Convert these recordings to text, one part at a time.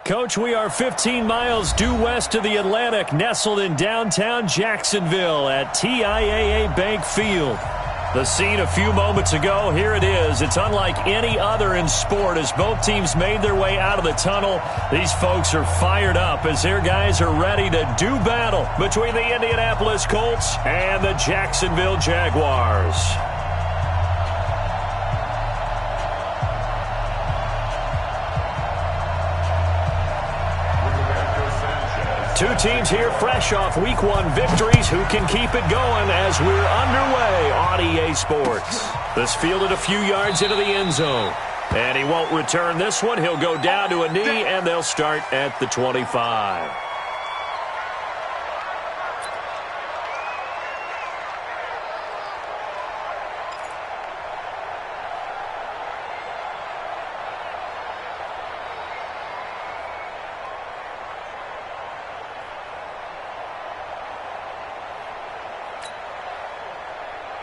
Coach, we are 15 miles due west of the Atlantic, nestled in downtown Jacksonville at TIAA Bank Field. The scene a few moments ago, here it is. It's unlike any other in sport as both teams made their way out of the tunnel. These folks are fired up as their guys are ready to do battle between the Indianapolis Colts and the Jacksonville Jaguars. Two teams here fresh off Week 1 victories. Who can keep it going as we're underway on EA Sports? This fielded a few yards into the end zone. And he won't return this one. He'll go down to a knee, and they'll start at the 25.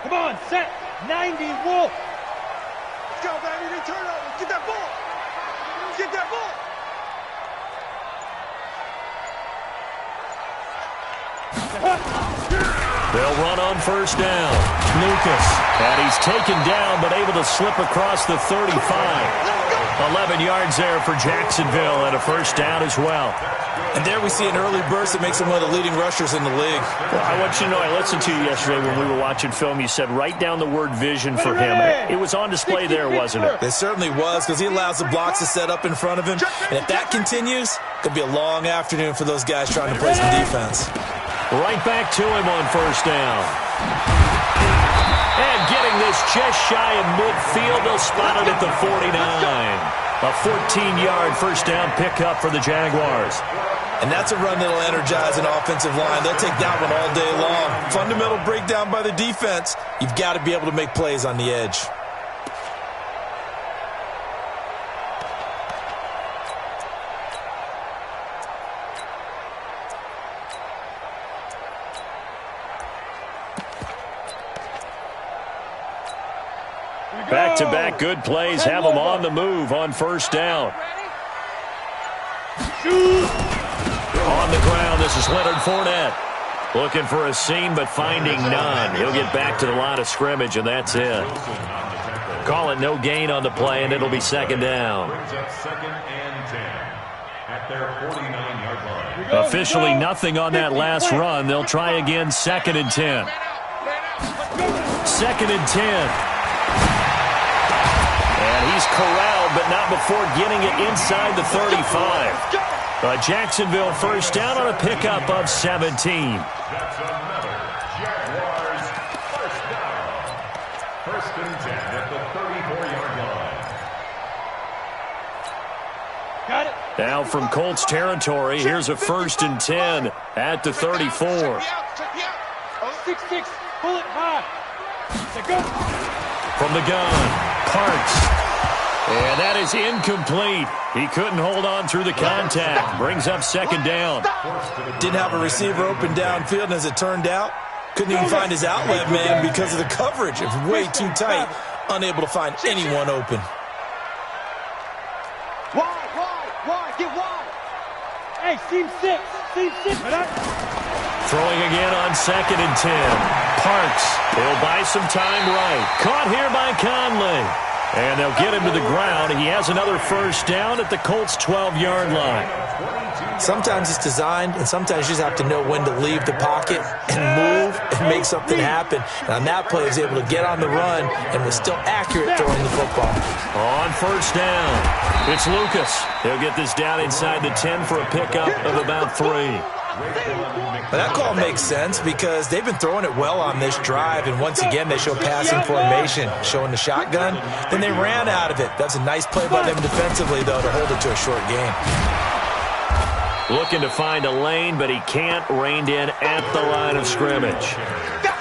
Come on, set, 90, Wolf. Let's go, baby, they turn over. Get that ball. Get that ball. They'll run on first down. Lucas. And he's taken down, but able to slip across the 35. 11 yards there for Jacksonville and a first down as well. And there we see an early burst that makes him one of the leading rushers in the league. Well, I want you to know, I listened to you yesterday when we were watching film. You said write down the word vision for him. It was on display there, wasn't it? It certainly was, because he allows the blocks to set up in front of him. And if that continues, it could be a long afternoon for those guys trying to play some defense. Right back to him on first down. And getting this just shy of midfield, they'll spot it at the 49. A 14-yard first down pickup for the Jaguars. And that's a run that'll energize an offensive line. They'll take that one all day long. Fundamental breakdown by the defense. You've got to be able to make plays on the edge. Back-to-back good plays have them on the move on first down. On the ground, this is Leonard Fournette. Looking for a seam, but finding none. He'll get back to the line of scrimmage, and that's it. Call it no gain on the play, and it'll be second down. Officially nothing on that last run. They'll try again, second and 10. Second and 10. And he's corralled, but not before getting it inside the 35. A Jacksonville first down on a pickup of 17. First and 10 at the 34-yard line. Got it. Now from Colts territory, here's a first and 10 at the 34. 6-6, pull it high. From the gun, Parks. And that is incomplete. He couldn't hold on through the contact. Brings up second down. Didn't have a receiver open downfield, and as it turned out, couldn't even find his outlet man because of the coverage. It was way too tight. Unable to find anyone open. Wide, get wide. Hey, seam 6. Throwing again on second and 10. Parks. He'll buy some time right. Caught here by Conley. And they'll get him to the ground. He has another first down at the Colts' 12-yard line. Sometimes it's designed, and sometimes you just have to know when to leave the pocket and move and make something happen. And on that play, he was able to get on the run and was still accurate throwing the football. On first down, it's Lucas. He'll get this down inside the 10 for a pickup of about 3. But that call makes sense because they've been throwing it well on this drive, and once again they show passing formation, showing the shotgun. Then they ran out of it. That's a nice play by them defensively, though, to hold it to a short gain. Looking to find a lane, but he can't. Reined in at the line of scrimmage.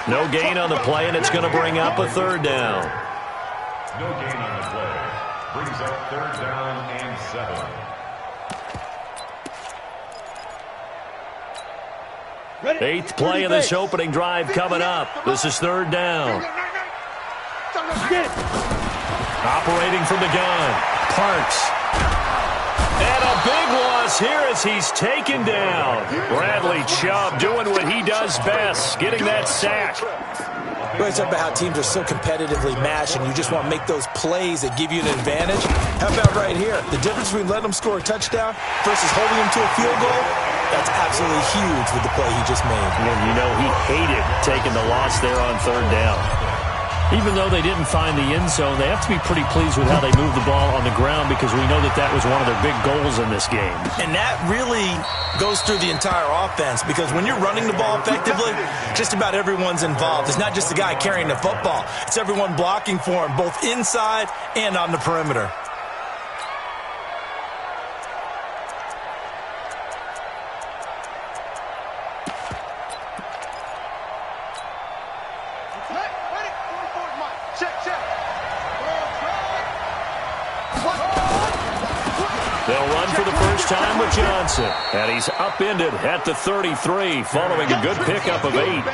No gain on the play, and it's going to bring up a third down. No gain on the play. Brings up third down and 7. Eighth play of this opening drive coming up. This is third down. Operating from the gun, Parks. And a big loss here as he's taken down. Bradley Chubb doing what he does best, getting that sack. We always talk about how teams are so competitively matched and you just want to make those plays that give you an advantage. How about right here? The difference between letting them score a touchdown versus holding them to a field goal, that's absolutely huge with the play he just made. And you know he hated taking the loss there on third down. Even though they didn't find the end zone, they have to be pretty pleased with how they moved the ball on the ground because we know that that was one of their big goals in this game. And that really goes through the entire offense because when you're running the ball effectively, just about everyone's involved. It's not just the guy carrying the football. It's everyone blocking for him, both inside and on the perimeter. They'll run for the first time with Johnson. And he's upended at the 33 following a good pickup of 8.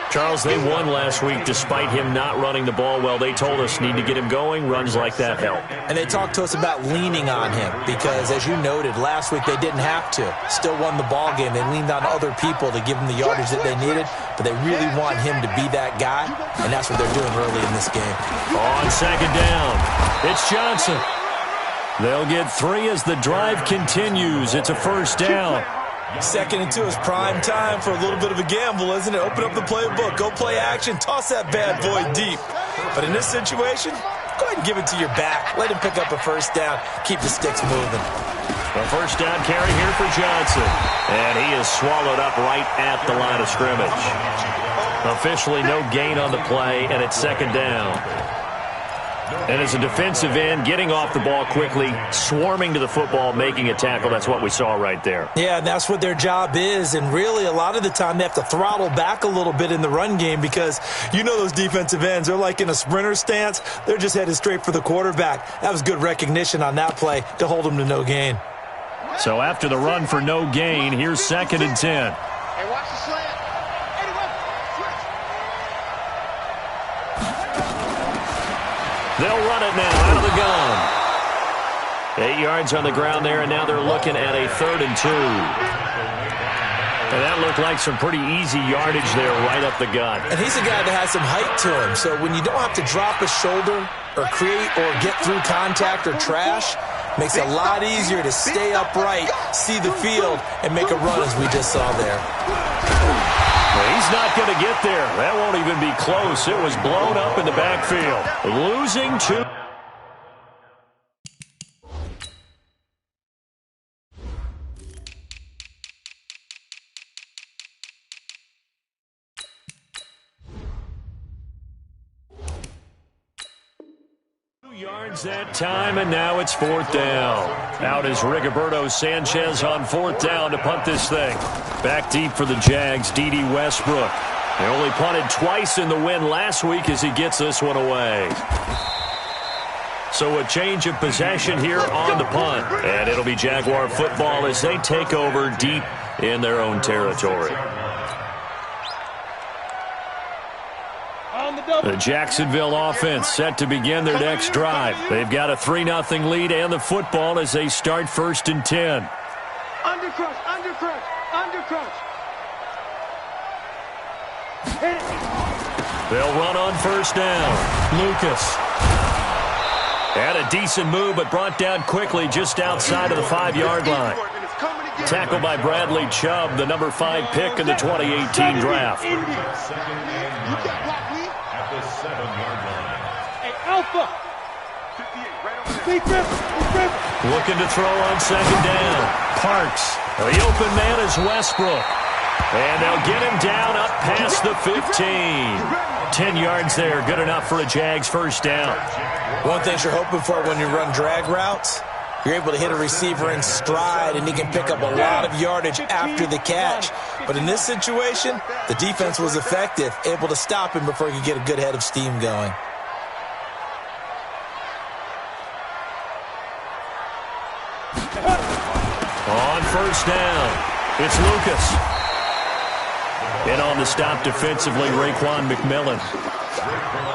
Charles, they won last week despite him not running the ball well. They told us need to get him going. Runs like that help. And they talked to us about leaning on him because, as you noted, last week they didn't have to. Still won the ball game. They leaned on other people to give them the yardage that they needed, but they really want him to be that guy, and that's what they're doing early in this game. On second down, it's Johnson. They'll get 3 as the drive continues. It's a first down. 2nd and 2 is prime time for a little bit of a gamble, isn't it? Open up the playbook, go play action, toss that bad boy deep. But in this situation, go ahead and give it to your back. Let him pick up a first down. Keep the sticks moving. A first down carry here for Johnson. And he is swallowed up right at the line of scrimmage. Officially no gain on the play, and it's second down. And as a defensive end, getting off the ball quickly, swarming to the football, making a tackle, that's what we saw right there. Yeah, and that's what their job is. And really, a lot of the time, they have to throttle back a little bit in the run game because you know those defensive ends, they're like in a sprinter stance. They're just headed straight for the quarterback. That was good recognition on that play to hold them to no gain. So after the run for no gain, here's 2nd and 10. Hey, watch the slant. They'll run it now out of the gun. 8 yards on the ground there, and now they're looking at a 3rd and 2. And that looked like some pretty easy yardage there right up the gut. And he's a guy that has some height to him, so when you don't have to drop a shoulder or create or get through contact or trash, makes it a lot easier to stay upright, see the field, and make a run as we just saw there. Well, he's not going to get there. That won't even be close. It was blown up in the backfield. Losing 2. Yards that time, and now it's 4th down. Out is Rigoberto Sanchez on 4th down to punt this thing. Back deep for the Jags, D.D. Westbrook. They only punted twice in the win last week as he gets this one away. So a change of possession here on the punt. And it'll be Jaguar football as they take over deep in their own territory. The Jacksonville offense set to begin their next drive. They've got a 3-0 lead and the football as they start 1st and 10. Under crunch, under crunch, under crunch. Hit it. They'll run on 1st down. Lucas. Had a decent move, but brought down quickly just outside of the 5-yard line. Tackled by Bradley Chubb, the number 5 pick in the 2018 draft. Alpha. Looking to throw on 2nd down. Parks. The open man is Westbrook. And they'll get him down up past the 15. 10 yards there. Good enough for a Jags first down. One thing you're hoping for when you run drag routes, you're able to hit a receiver in stride, and he can pick up a lot of yardage after the catch. But in this situation, the defense was effective, able to stop him before he could get a good head of steam going. On 1st down, it's Lucas. And on the stop defensively, Raekwon McMillan.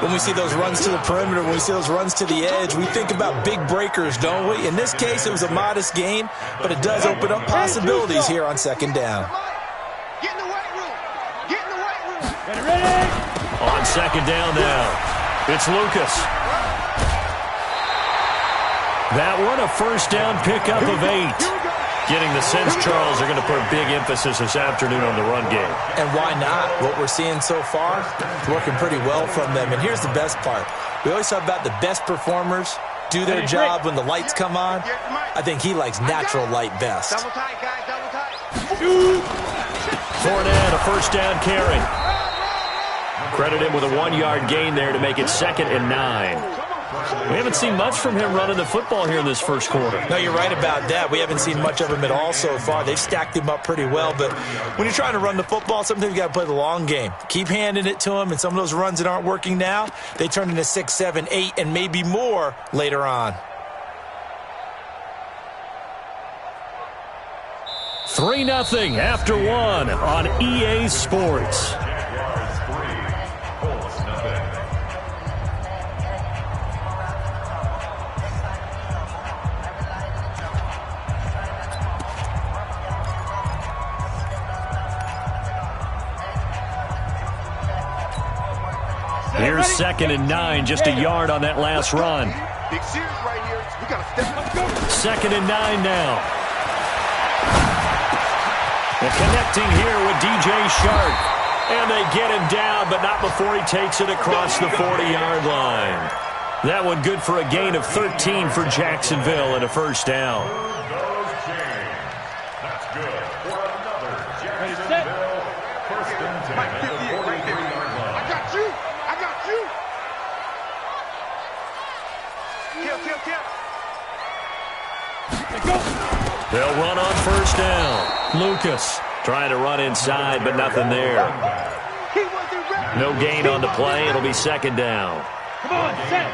When we see those runs to the perimeter, when we see those runs to the edge, we think about big breakers, don't we? In this case, it was a modest gain, but it does open up possibilities here on second down. Get in the weight room. Get in the weight room. Ready? On second down now, it's Lucas. That one, a first down pickup of 8. Getting the sense, Charles, they're going to put a big emphasis this afternoon on the run game. And why not? What we're seeing so far, it's working pretty well from them. And here's the best part. We always talk about the best performers do their job when the lights come on. I think he likes natural light best. Double tight, guys. Double tight. Fournette, a first down carry. Credit him with a 1-yard gain there to make it 2nd and 9. We haven't seen much from him running the football here in this first quarter. No, you're right about that. We haven't seen much of him at all so far. They've stacked him up pretty well, but when you're trying to run the football, sometimes you got to play the long game. Keep handing it to him, and some of those runs that aren't working now, they turn into 6, 7, 8, and maybe more later on. 3-0 after 1 on EA Sports. Here's 2nd and 9, just a yard on that last run. Big series right here. We got to step up. 2nd and 9 now. And connecting here with DJ Shark. And they get him down, but not before he takes it across the 40-yard line. That one good for a gain of 13 for Jacksonville and a first down. That's good for another Jacksonville first and 10 Mike, at the 43-yard line. I got you. I got you. Kill. They'll run on first down. Lucas trying to run inside, but nothing there. He wasn't ready. No gain on the play. It'll be 2nd down. Come on, set.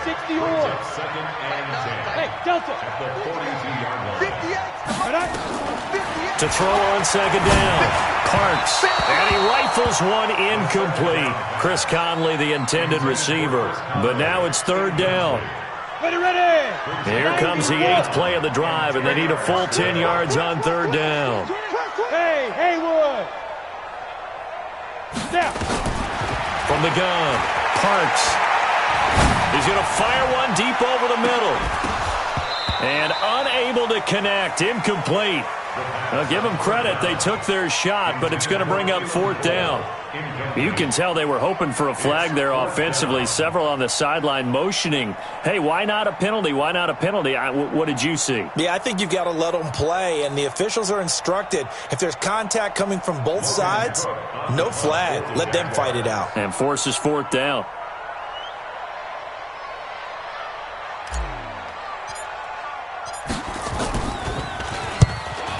60 or. 2nd and 10. Hey, Delta. At the 42-yard line. 58. To throw on 2nd down. Parks. And he rifles one incomplete. Chris Conley, the intended receiver. But now it's 3rd down. Ready. Here comes the 8th play of the drive, and they need a full 10 yards on 3rd down. Hey, Haywood. Step. From the gun, Parks. He's going to fire one deep over the middle. And unable to connect, incomplete. Now, give them credit. They took their shot, but it's going to bring up 4th down. You can tell they were hoping for a flag there offensively. Several on the sideline motioning, hey, why not a penalty? Why not a penalty? What did you see? Yeah, I think you've got to let them play, and the officials are instructed. If there's contact coming from both sides, no flag. Let them fight it out. And forces 4th down.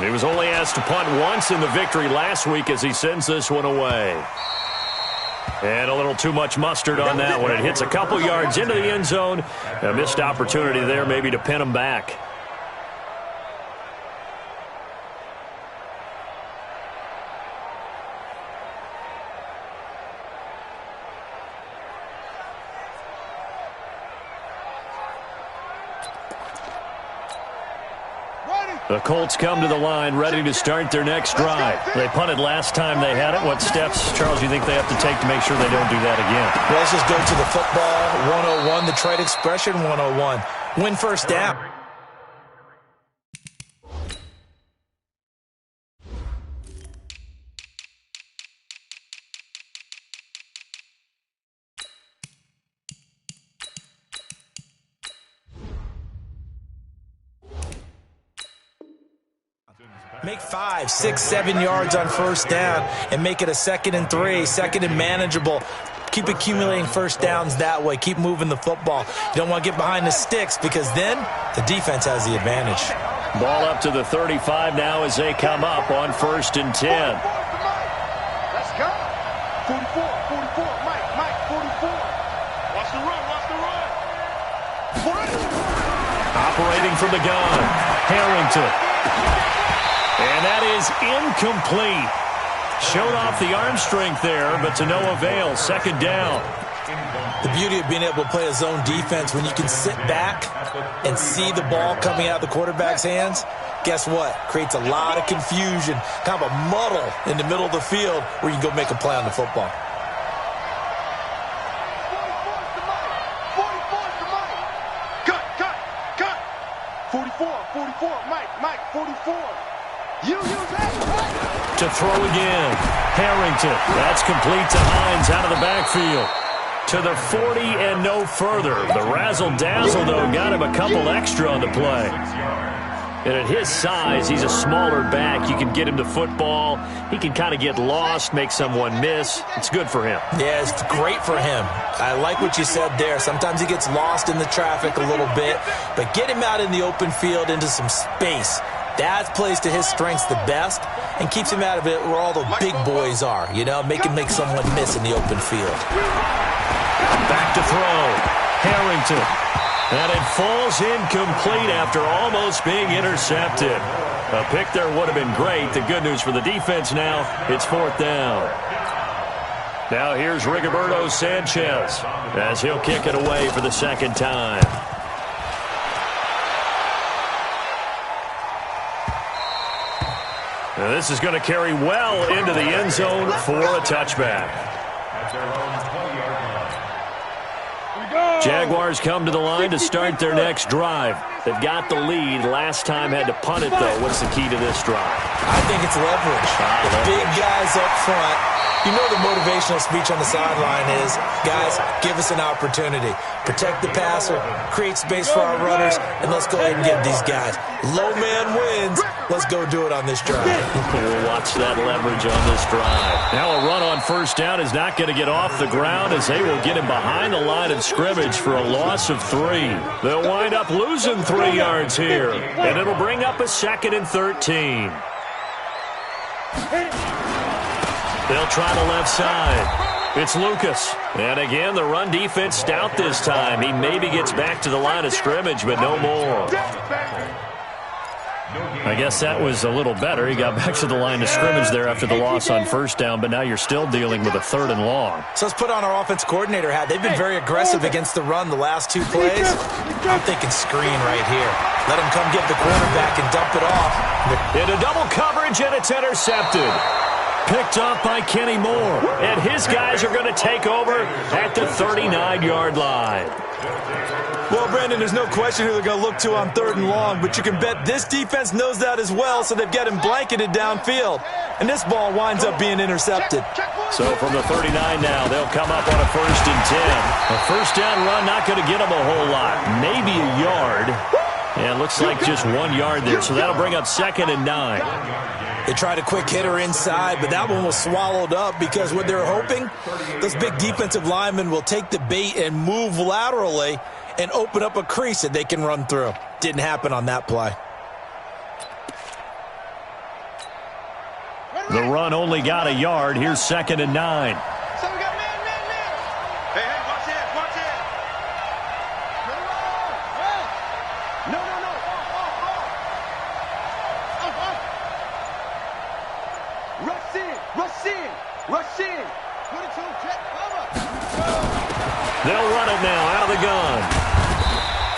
He was only asked to punt once in the victory last week as he sends this one away. And a little too much mustard on that one. It hits a couple yards into the end zone. A missed opportunity there maybe to pin him back. The Colts come to the line ready to start their next drive. They punted last time they had it. What steps, Charles, do you think they have to take to make sure they don't do that again? Well, let's just go to the football 101, the trade expression 101. Win first down. Make 5, 6, 7 yards on first down and make it a 2nd and 3, 2nd and manageable. Keep accumulating first downs that way. Keep moving the football. You don't want to get behind the sticks because then the defense has the advantage. Ball up to the 35 now as they come up on 1st and 10. Let's go. 44, Mike, 44. Watch the run. Operating from the gun, Harrington. And that is incomplete. Showed off the arm strength there, but to no avail. 2nd down. The beauty of being able to play a zone defense, when you can sit back and see the ball coming out of the quarterback's hands, guess what? Creates a lot of confusion, kind of a muddle in the middle of the field where you can go make a play on the football. 44, Mike, 44. To throw again. Harrington. That's complete to Hines out of the backfield. To the 40 and no further. The razzle-dazzle, though, got him a couple extra on the play. And at his size, he's a smaller back. You can get him to football. He can kind of get lost, make someone miss. It's good for him. Yeah, it's great for him. I like what you said there. Sometimes he gets lost in the traffic a little bit, but get him out in the open field into some space. That plays to his strengths the best and keeps him out of it where all the big boys are, you know, make someone miss in the open field. Back to throw. Harrington. And it falls incomplete after almost being intercepted. A pick there would have been great. The good news for the defense now, it's 4th down. Now here's Rigoberto Sanchez as he'll kick it away for the second time. Now this is going to carry well into the end zone for a touchback. Jaguars come to the line to start their next drive. They've got the lead. Last time had to punt it, though. What's the key to this drive? I think it's leverage. It's big guys up front. You know the motivational speech on the sideline is, guys, give us an opportunity. Protect the passer, create space for our runners, and let's go ahead and get these guys. Low man wins. Let's go do it on this drive. We'll watch that leverage on this drive. Now a run on first down is not going to get off the ground as they will get him behind the line of scrimmage for a loss of 3. They'll wind up losing 3 yards here, and it'll bring up a 2nd and 13. They'll try the left side. It's Lucas. And again, the run defense stout this time. He maybe gets back to the line of scrimmage, but no more. I guess that was a little better. He got back to the line of scrimmage there after the loss on first down, but now you're still dealing with a 3rd and long. So let's put on our offense coordinator hat. They've been very aggressive against the run the last 2 plays. I'm thinking screen right here. Let him come get the quarterback and dump it off. Into double coverage, and it's intercepted. Picked up by Kenny Moore. And his guys are going to take over at the 39-yard line. Well, Brandon, there's no question who they're going to look to on 3rd and long, but you can bet this defense knows that as well, so they've got him blanketed downfield. And this ball winds up being intercepted. So from the 39 now, they'll come up on a 1st and 10. A first down run not going to get them a whole lot. Maybe a yard. And it looks like just 1 yard there, so that'll bring up 2nd and 9. They tried a quick hitter inside, but that one was swallowed up because what they're hoping, those big defensive linemen will take the bait and move laterally and open up a crease that they can run through. Didn't happen on that play. The run only got a yard. Here's 2nd and 9. So we got man. Hey, watch it. No. Rush in. Put it to him, check, cover. They'll run it now out of the gun.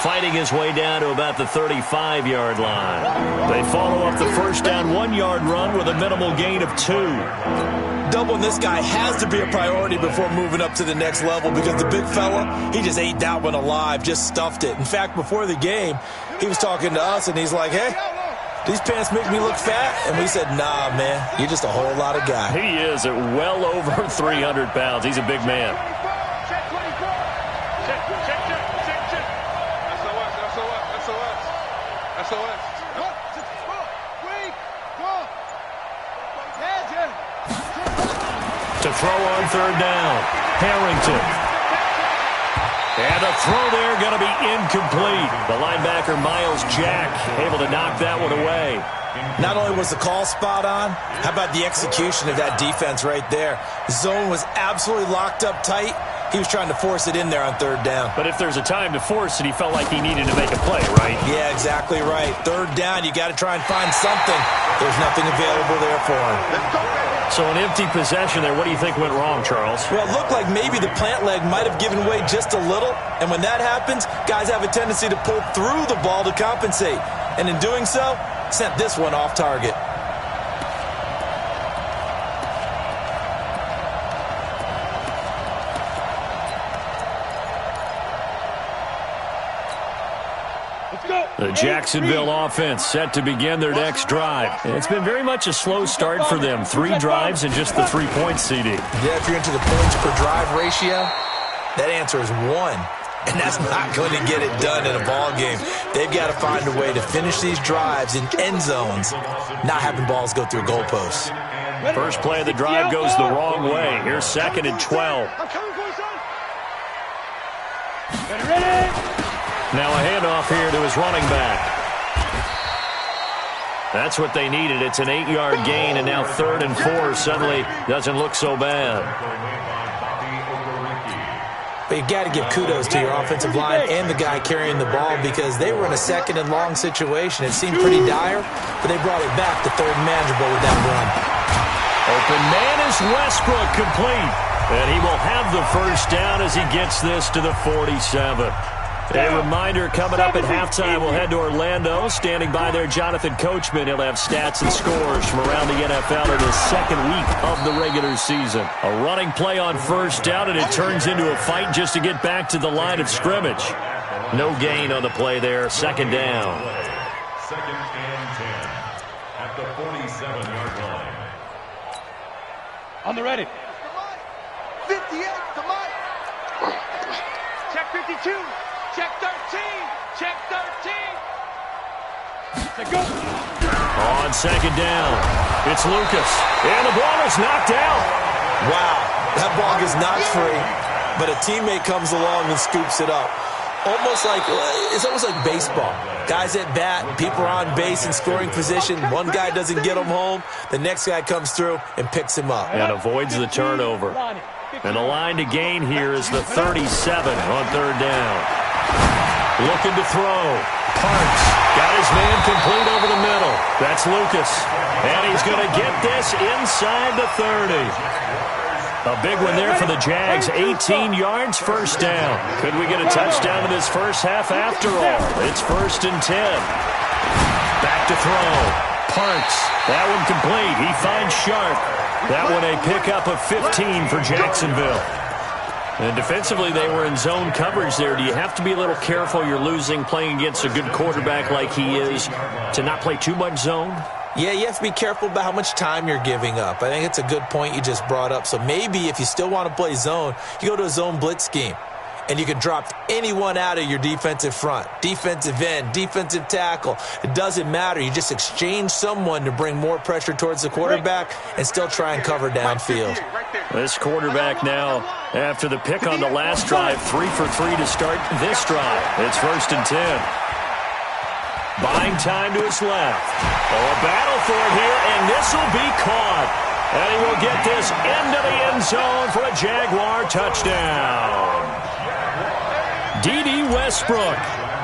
Fighting his way down to about the 35-yard line. They follow up the first down 1-yard run with a minimal gain of 2. Doubling this guy has to be a priority before moving up to the next level because the big fella, he just ate that one alive, just stuffed it. In fact, before the game, he was talking to us, and he's like, hey, these pants make me look fat? And we said, nah, man, you're just a whole lot of guy. He is at well over 300 pounds. He's a big man. Check 24. Check. SOS. To throw on 3rd down. Harrington. And a throw there going to be incomplete. The linebacker, Miles Jack, able to knock that one away. Not only was the call spot on, how about the execution of that defense right there? The zone was absolutely locked up tight. He was trying to force it in there on 3rd down. But if there's a time to force it, he felt like he needed to make a play, right? Yeah, exactly right. 3rd down, you got to try and find something. There's nothing available there for him. So an empty possession there. What do you think went wrong, Charles? Well, it looked like maybe the plant leg might have given way just a little. And when that happens, guys have a tendency to pull through the ball to compensate. And in doing so, sent this one off target. The Jacksonville offense set to begin their next drive. It's been very much a slow start for them. 3 drives and just the 3 points, CD. Yeah, if you're into the points per drive ratio, that answer is 1. And that's not going to get it done in a ball game. They've got to find a way to finish these drives in end zones, not having balls go through goalposts. First play of the drive goes the wrong way. Here's 2nd and 12. Ready? Now a handoff here to his running back. That's what they needed. It's an 8-yard gain, and now 3rd and 4 suddenly doesn't look so bad. But you've got to give kudos to your offensive line and the guy carrying the ball because they were in a 2nd and long situation. It seemed pretty dire, but they brought it back to 3rd and manageable with that run. Open man is Westbrook, complete. And he will have the first down as he gets this to the 47. A reminder, coming up at halftime, we'll head to Orlando. Standing by there, Jonathan Coachman. He'll have stats and scores from around the NFL in his 2nd week of the regular season. A running play on first down, and it turns into a fight just to get back to the line of scrimmage. No gain on the play there. 2nd down. 2nd and 10 at the 47-yard line. On the ready. 58 to Mike. Check 52. Check 13. Check 13. To go. On 2nd down, it's Lucas. And the ball is knocked out. Wow, that ball gets knocked free, but a teammate comes along and scoops it up. It's almost like baseball. Guys at bat, people are on base in scoring position. One guy doesn't get him home. The next guy comes through and picks him up. And avoids the turnover. And the line to gain here is the 37 on 3rd down. Looking to throw. Parks got his man complete over the middle. That's Lucas. And he's going to get this inside the 30. A big one there for the Jags. 18 yards, first down. Could we get a touchdown in this first half after all? It's 1st and 10. Back to throw. Parks. That one complete. He finds Sharp. That one a pickup of 15 for Jacksonville. And defensively, they were in zone coverage there. Do you have to be a little careful? You're losing playing against a good quarterback like he is to not play too much zone? Yeah, you have to be careful about how much time you're giving up. I think it's a good point you just brought up. So maybe if you still want to play zone, you go to a zone blitz scheme. And you can drop anyone out of your defensive front, defensive end, defensive tackle. It doesn't matter. You just exchange someone to bring more pressure towards the quarterback and still try and cover downfield. This quarterback now, after the pick on the last drive, 3 for 3 to start this drive. It's 1st and 10. Buying time to his left. Oh, a battle for it here, and this will be caught. And he will get this into the end zone for a Jaguar touchdown. D.D. Westbrook,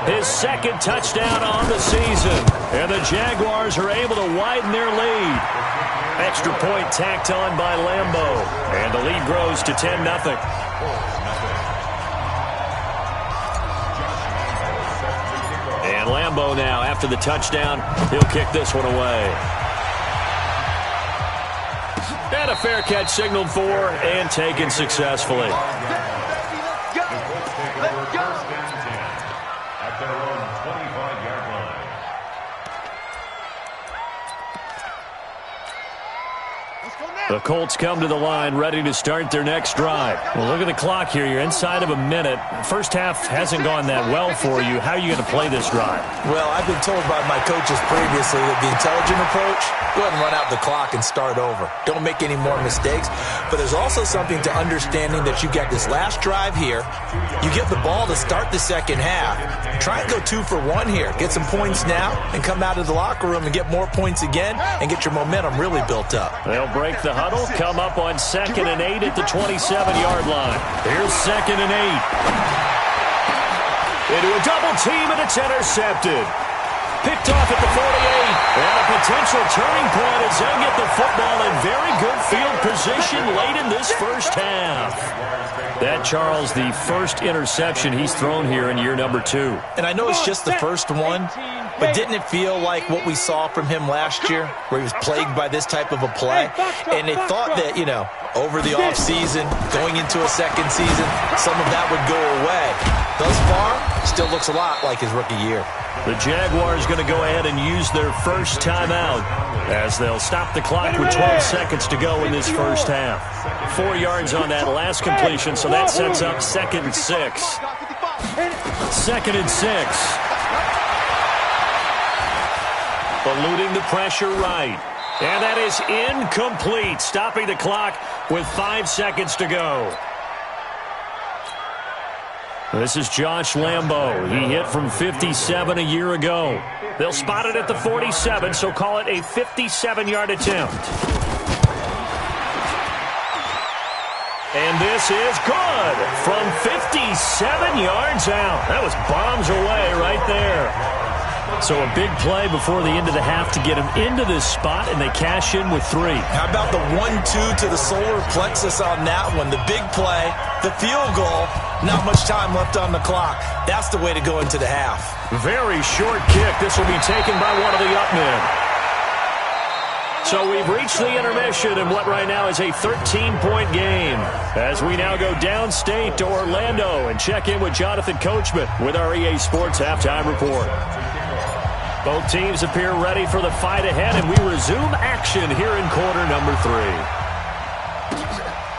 his 2nd touchdown on the season. And the Jaguars are able to widen their lead. Extra point tacked on by Lambeau. And the lead grows to 10-0. And Lambeau now, after the touchdown, he'll kick this one away. And a fair catch signaled for and taken successfully. The Colts come to the line, ready to start their next drive. Well, look at the clock here. You're inside of a minute. First half hasn't gone that well for you. How are you going to play this drive? Well, I've been told by my coaches previously that the intelligent approach, go ahead and run out the clock and start over. Don't make any more mistakes. But there's also something to understanding that you got this last drive here. You get the ball to start the second half. Try and go 2 for 1 here. Get some points now and come out of the locker room and get more points again and get your momentum really built up. They'll break the huddle, come up on 2nd and 8 at the 27-yard line. Here's 2nd and 8. Into a double team, and it's intercepted. Picked off at the 48, And a potential turning point as they'll get the football in very good field position late in this first half. That, Charles, the first interception he's thrown here in year number 2. And I know it's just the first one, but didn't it feel like what we saw from him last year, where he was plagued by this type of a play? And they thought that, you know, over the offseason, going into a second season, some of that would go away. Thus far, still looks a lot like his rookie year. The Jaguars going to go ahead and use their first timeout as they'll stop the clock with 12 seconds to go in this first half. 4 yards on that last completion, so that sets up 2nd and 6. 2nd and 6. Eluding the pressure right. And that is incomplete, stopping the clock with 5 seconds to go. This is Josh Lambo. He hit from 57 a year ago. They'll spot it at the 47, so call it a 57-yard attempt. And this is good from 57 yards out. That was bombs away right there. So a big play before the end of the half to get him into this spot, and they cash in with 3. How about the 1-2 to the solar plexus on that one? The big play, the field goal, not much time left on the clock. That's the way to go into the half. Very short kick. This will be taken by one of the up men. So we've reached the intermission in what right now is a 13-point game, as we now go downstate to Orlando and check in with Jonathan Coachman with our EA Sports Halftime Report. Both teams appear ready for the fight ahead, and we resume action here in quarter number 3.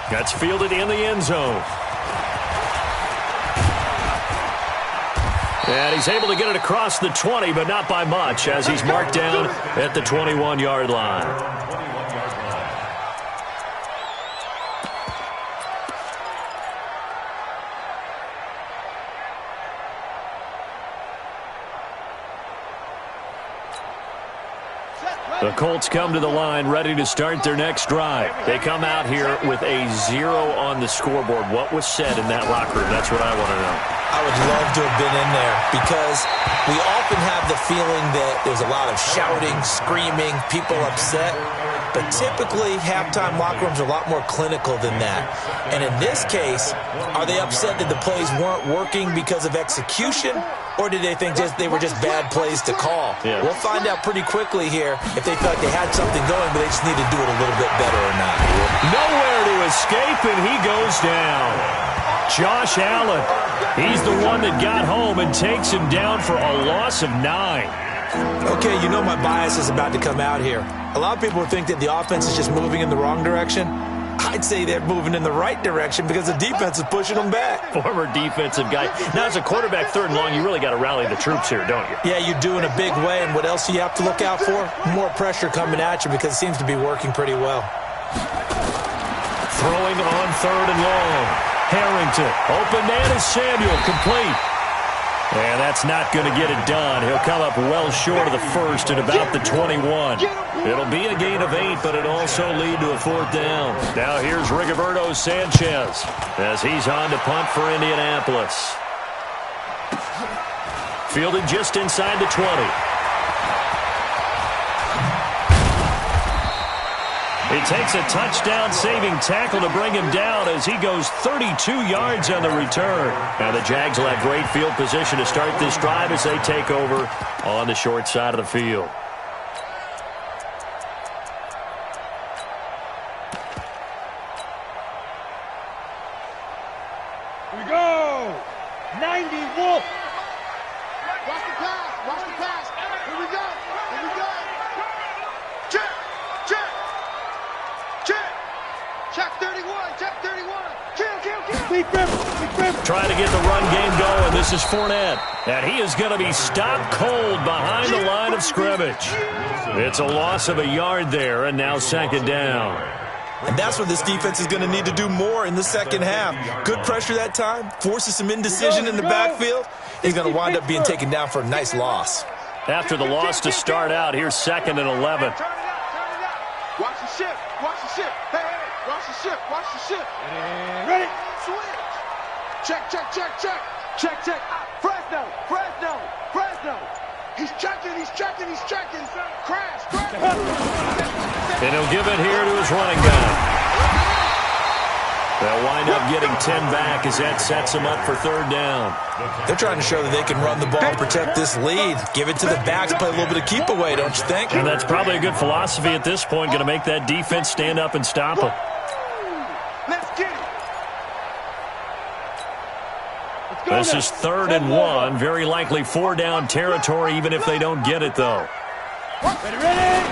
That's fielded in the end zone. And he's able to get it across the 20, but not by much, as he's marked down at the 21-yard line. The Colts come to the line ready to start their next drive. They come out here with a 0 on the scoreboard. What was said in that locker room? That's what I want to know. I would love to have been in there, because we often have the feeling that there's a lot of shouting, screaming, people upset. But typically, halftime locker rooms are a lot more clinical than that. And in this case, are they upset that the plays weren't working because of execution? Or did they think they were just bad plays to call? Yeah. We'll find out pretty quickly here if they felt like they had something going, but they just need to do it a little bit better or not. Nowhere to escape, and he goes down. Josh Allen, he's the one that got home and takes him down for a loss of 9. Okay, you know my bias is about to come out here. A lot of people think that the offense is just moving in the wrong direction. I'd say they're moving in the right direction because the defense is pushing them back. Former defensive guy. Now, as a quarterback, 3rd and long, you really got to rally the troops here, don't you? Yeah, you do in a big way. And what else do you have to look out for? More pressure coming at you, because it seems to be working pretty well. Throwing on 3rd and long. Harrington. Open man is Samuel. Complete. And that's not going to get it done. He'll come up well short of the first at about the 21. It'll be a gain of 8, but it'll also lead to a 4th down. Now here's Rigoberto Sanchez as he's on to punt for Indianapolis. Fielded just inside the 20. He takes a touchdown-saving tackle to bring him down as he goes 32 yards on the return. Now the Jags will have great field position to start this drive as they take over on the short side of the field. Here we go. 90 Wolf. Watch the pass. Watch the pass. Here we go. Here we go. Check. Check. Check. Check 31. Check 31. Kill. Trying to get the run game going. This is Fournette. And he is going to be stopped cold behind the line of scrimmage. It's a loss of a yard there, and now 2nd down. And that's what this defense is going to need to do more in the second half. Good pressure that time, forces some indecision in the backfield. He's going to wind up being taken down for a nice loss. After the loss to start out, here's 2nd and 11. Watch the shift. Watch the shift. Hey, watch the shift. Watch the shift. Ready? Switch. Check, check, check, check. Check, check. Fresno. Fresno. Fresno. He's checking. He's checking. He's checking. Crash. And he'll give it here to his running back. They'll wind up getting 10 back as that sets them up for third down. They're trying to show that they can run the ball and protect this lead. Give it to the backs, play a little bit of keep away, don't you think? And that's probably a good philosophy at this point, going to make that defense stand up and stop them. Let's get it. This is 3rd and 1. Very likely 4-down territory, even if they don't get it, though. Ready?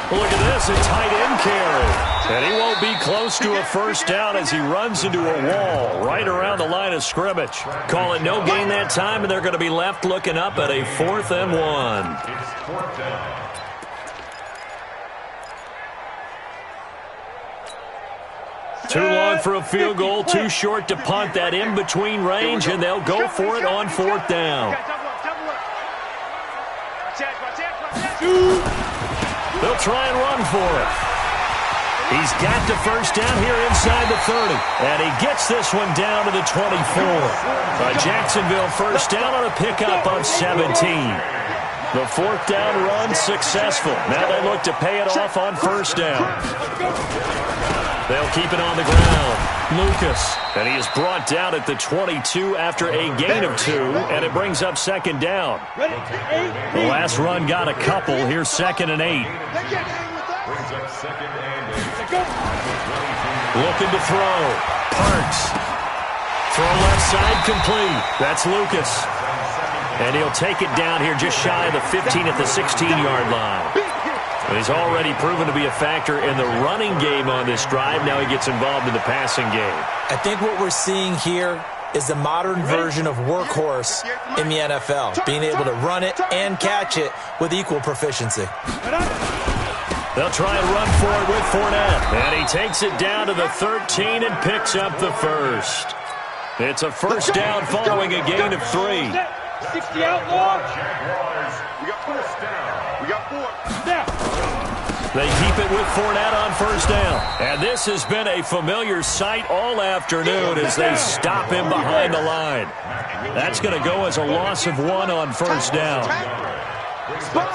Look at this, a tight end carry. And he won't be close to a first down as he runs into a wall right around the line of scrimmage. Call it no gain that time, and they're going to be left looking up at a 4th and 1. It's 4th down. Too long for a field goal, too short to punt. That in-between range, and they'll go for it on 4th down. They'll try and run for it. He's got the first down here inside the 30. And he gets this one down to the 24. A Jacksonville first down on a pickup of 17. The 4th down run successful. Now they look to pay it off on first down. They'll keep it on the ground. Lucas. And he is brought down at the 22 after a gain of 2. And it brings up 2nd down. The last run got a couple. Here's 2nd and 8. Brings up 2nd and 8. Looking to throw. Parks. Throw left side complete. That's Lucas. And he'll take it down here just shy of the 15 at the 16-yard line. And he's already proven to be a factor in the running game on this drive. Now he gets involved in the passing game. I think what we're seeing here is the modern version of workhorse in the NFL, being able to run it and catch it with equal proficiency. They'll try and run for it with Fournette. And he takes it down to the 13 and picks up the first. It's a first down following a gain of 3. 60 outlaw. Jaguars, we got first down. We got 4. Now. They keep it with Fournette on first down. And this has been a familiar sight all afternoon as they stop him behind the line. That's going to go as a loss of 1 on first down. Spot.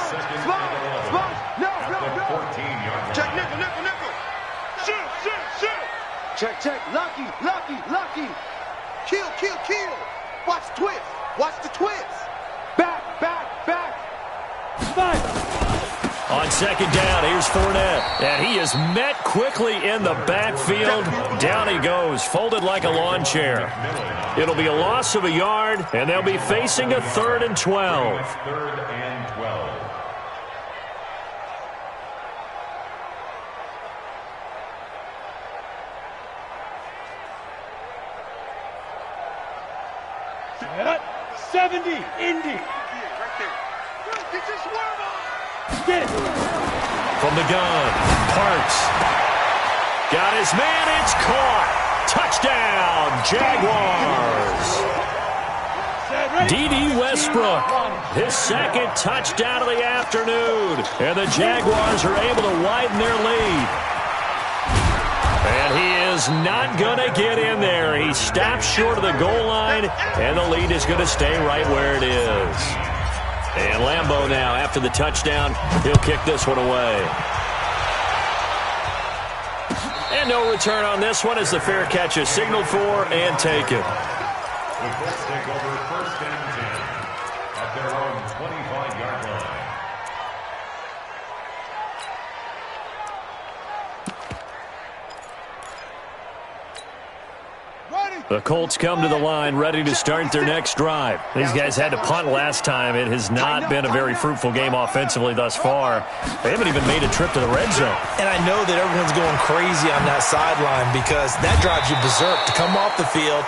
No. 14-yard line. Check, nickel. Shoot. Check. Lucky. Kill. Watch the twist. Watch the twist. Back. On second down, here's Fournette. And he is met quickly in the backfield. Down he goes, folded like a lawn chair. It'll be a loss of a yard, and they'll be facing a 3rd and 12. 3rd and 12. Set. 70. Indy. Right there. Get your swerve on. Get it. From the gun, Parks. Got his man, it's caught. Touchdown, Jaguars. D.D. Westbrook, his 2nd touchdown of the afternoon. And the Jaguars are able to widen their lead. And he is not going to get in there. He stops short of the goal line, and the lead is going to stay right where it is. And Lambeau now, after the touchdown, he'll kick this one away. And no return on this one as the fair catch is signaled for and taken. The Colts take over first and 10 at their own 25-yard line. The Colts come to the line ready to start their next drive. These guys had to punt last time. It has not been a very fruitful game offensively thus far. They haven't even made a trip to the red zone. And I know that everyone's going crazy on that sideline because that drives you berserk to come off the field,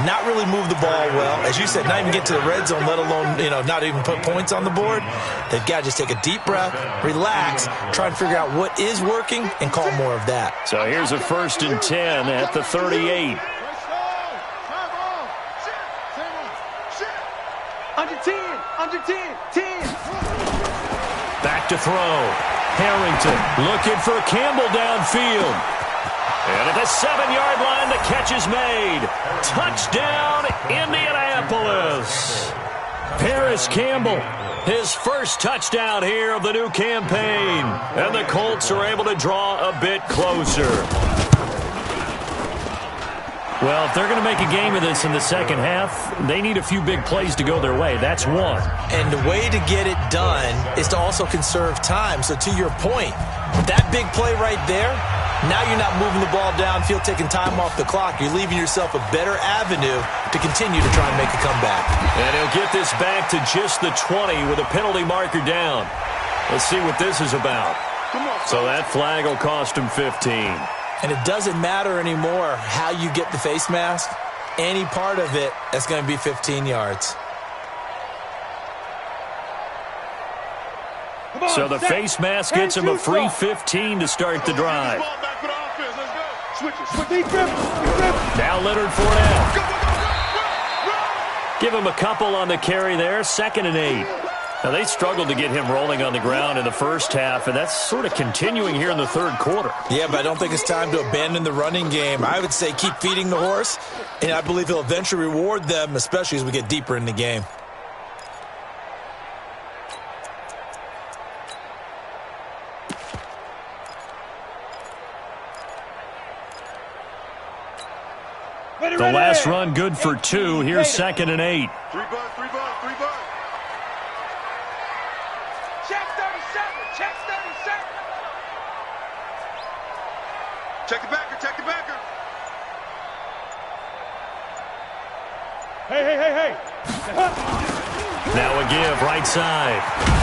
not really move the ball well. As you said, not even get to the red zone, let alone, not even put points on the board. They've got to just take a deep breath, relax, try and figure out what is working, and call more of that. So here's a 1st and 10 at the 38. Under 10. Back to throw. Harrington looking for Campbell downfield. And at the 7-yard line, the catch is made. Touchdown, Indianapolis. Paris Campbell, his first touchdown here of the new campaign. And the Colts are able to draw a bit closer. Well, if they're going to make a game of this in the second half, they need a few big plays to go their way. That's one. And the way to get it done is to also conserve time. So to your point, that big play right there, now you're not moving the ball downfield, taking time off the clock. You're leaving yourself a better avenue to continue to try and make a comeback. And he'll get this back to just the 20 with a penalty marker down. Let's see what this is about. So that flag will cost him 15. And it doesn't matter anymore how you get the face mask. Any part of it, that's going to be 15 yards. So the face mask gets him a free 15 to start the drive. Now Leonard Fournette. Give him a couple on the carry there. 2nd and 8. Now, they struggled to get him rolling on the ground in the first half, and that's sort of continuing here in the third quarter. Yeah, but I don't think it's time to abandon the running game. I would say keep feeding the horse, and I believe he'll eventually reward them, especially as we get deeper in the game. The last run good for 2. Here's 2nd and 8. 3 bucks. Check 37. Check 37. Check the backer. Hey. Now a give, right side.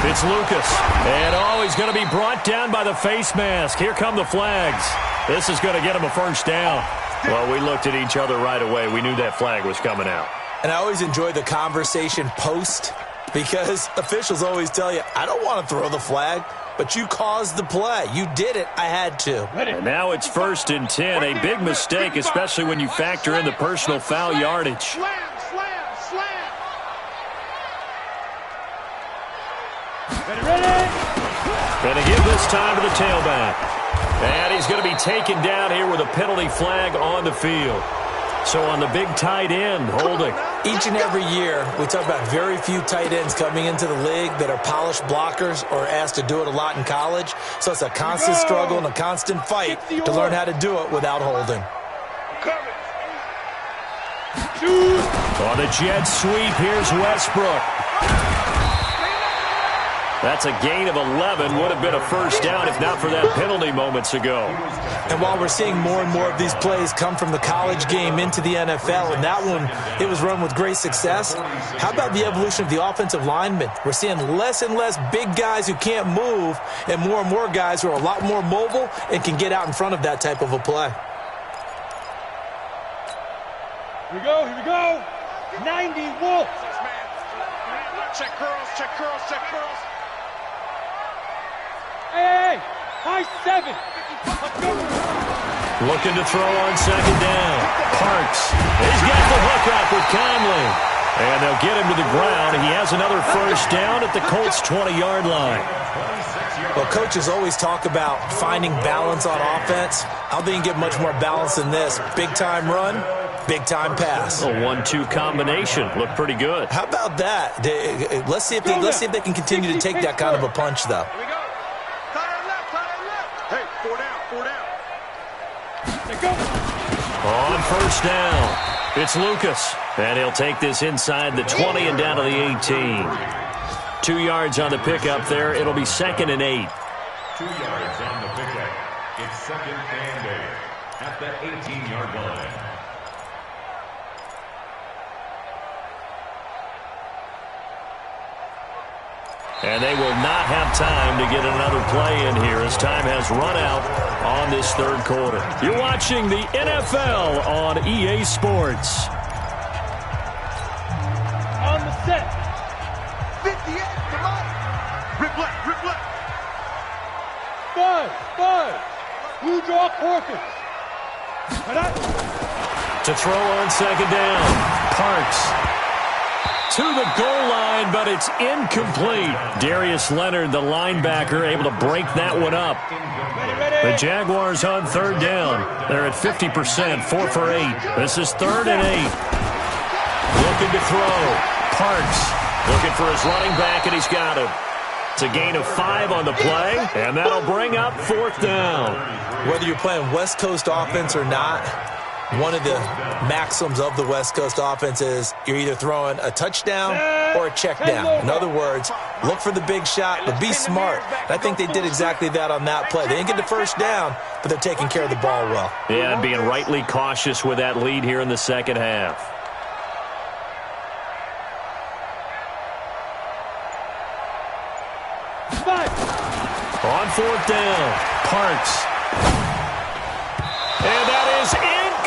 It's Lucas. And he's going to be brought down by the face mask. Here come the flags. This is going to get him a first down. Well, we looked at each other right away. We knew that flag was coming out. And I always enjoy the conversation post because officials always tell you, I don't want to throw the flag, but you caused the play. You did it. I had to. And now it's 1st and 10. A big mistake, especially when you factor in the personal foul yardage. Slam. Ready. Going to give this time to the tailback. And he's going to be taken down here with a penalty flag on the field. So on the big tight end, holding. Each and every year, we talk about very few tight ends coming into the league that are polished blockers or asked to do it a lot in college. So it's a constant struggle and a constant fight to learn how to do it without holding. On the jet sweep, here's Westbrook. That's a gain of 11. Would have been a first down if not for that penalty moments ago. And while we're seeing more and more of these plays come from the college game into the NFL, and that one, it was run with great success, how about the evolution of the offensive linemen? We're seeing less and less big guys who can't move and more guys who are a lot more mobile and can get out in front of that type of a play. Here we go. 90 Wolf. Check curls. Hey, high 7. Looking to throw on 2nd down. Parks. He's got the hook up with Conley. And they'll get him to the ground. He has another first down at the Colts' 20-yard line. Well, coaches always talk about finding balance on offense. I don't think you can get much more balance than this. Big-time run, big-time pass. A 1-2 combination. Looked pretty good. How about that? Let's see if they can continue to take that kind of a punch, though. Here we go. Hey, 4 down. They go. On first down, it's Lucas. And he'll take this inside the 20 and down to the 18. 2 yards on the pickup there. It'll be 2nd and 8. 2 yards on the pickup. It's 2nd and 8 at the 18-yard line. And they will not have time to get another play in here as time has run out on this third quarter. You're watching the NFL on EA Sports. On the set. 58, come on. Rip left. 5. Blue draw Corpus. To throw on 2nd down. Parks. To the goal line, but it's incomplete. Darius Leonard, the linebacker, able to break that one up. The Jaguars on 3rd down. They're at 50%, 4 for 8. This is 3rd and 8. Looking to throw. Parks. Looking for his running back, and he's got him. It's a gain of 5 on the play, and that'll bring up 4th down. Whether you're playing West Coast offense or not, one of the maxims of the West Coast offense is you're either throwing a touchdown or a check down. In other words, look for the big shot, but be smart. And I think they did exactly that on that play. They didn't get the first down, but they're taking care of the ball well. Yeah, and being rightly cautious with that lead here in the second half. On 4th down, Parks. And that is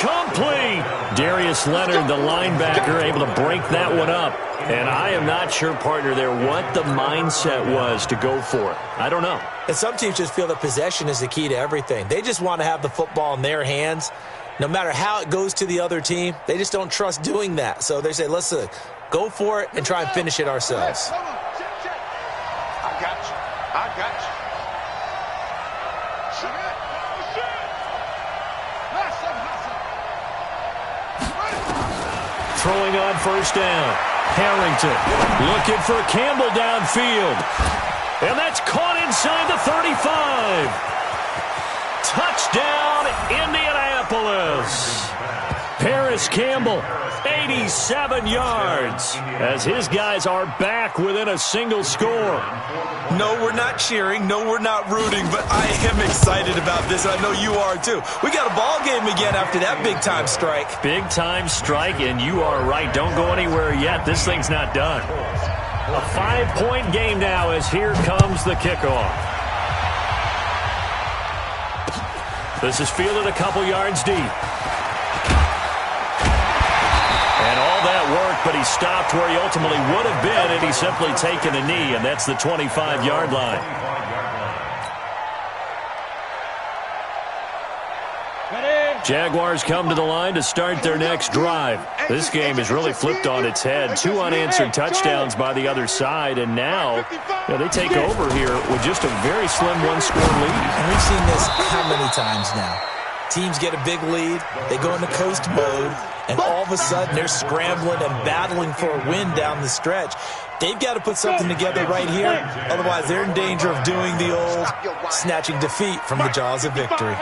incomplete. Darius Leonard, the linebacker, able to break that one up. And I am not sure, partner, there what the mindset was to go for it. I don't know. And some teams just feel that possession is the key to everything. They just want to have the football in their hands. No matter how it goes to the other team, they just don't trust doing that. So they say, let's go for it and try and finish it ourselves. I got you. I got you. Throwing on 1st down. Harrington looking for Campbell downfield. And that's caught inside the 35. Touchdown, Indianapolis. Paris Campbell, 87 yards, as his guys are back within a single score. No, we're not cheering. No, we're not rooting, but I am excited about this. I know you are too. We got a ball game again after that big-time strike. Big-time strike, and you are right. Don't go anywhere yet. This thing's not done. A 5-point game now as here comes the kickoff. This is fielded a couple yards deep. And all that worked, but he stopped where he ultimately would have been, and he's simply taken a knee, and that's the 25-yard line. Jaguars come to the line to start their next drive. This game has really flipped on its head. 2 unanswered touchdowns by the other side, and now they take over here with just a very slim one-score lead. And we've seen this how many times now? Teams get a big lead, they go into coast mode, and all of a sudden they're scrambling and battling for a win down the stretch. They've got to put something together right here, otherwise they're in danger of doing the old snatching defeat from the jaws of victory.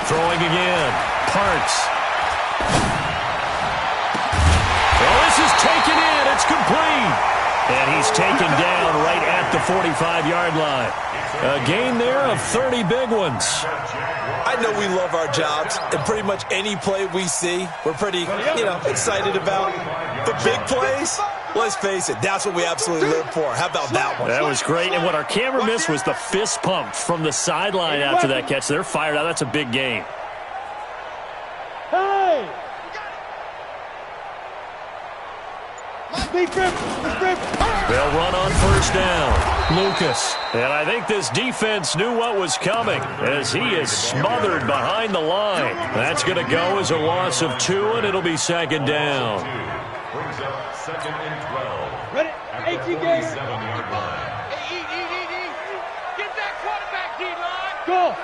Throwing again, Parks. Well, this is taken in, it's complete. And he's taken down right at the 45-yard line. A gain there of 30 big ones. I know we love our jobs, and pretty much any play we see, we're pretty, excited about. But big plays, let's face it, that's what we absolutely live for. How about that one? That was great, and what our camera missed was the fist pump from the sideline after that catch. They're fired out. That's a big game. Hey! They'll run on 1st down. Lucas. And I think this defense knew what was coming as he is smothered behind the line. That's going to go as a loss of 2, and it'll be 2nd down. Brings up 2nd and 12. Ready? 18 games. 7-yard line. Get that quarterback, D-line. Go.